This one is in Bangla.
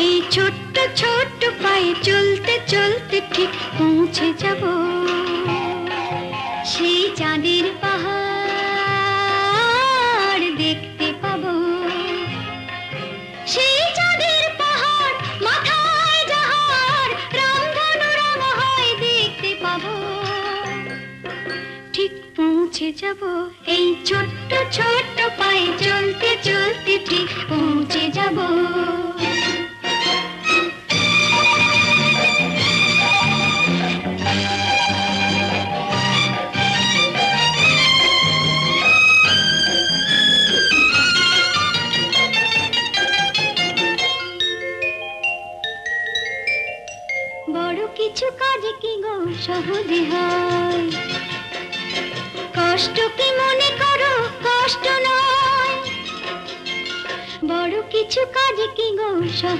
এই ছোট্ট ছোট্ট পায়ে চলতে চলতে ঠিক পৌঁছে যাব সেই চাঁদের পাহাড় দেখতে পাবো। সেই চাঁদের পাহাড় মাথায় যাহার রামধনু রং হয় দেখতে পাবো। ঠিক পৌঁছে যাব এই ছোট্ট ছোট্ট পায়ে চলতে চলতে ঠিক পৌঁছে যাব। বড় কিছু কাজ কি গো সহজে হয়, কষ্ট কি মনে করো কষ্ট নয়। বড় কিছু কাজ কি গো সহজে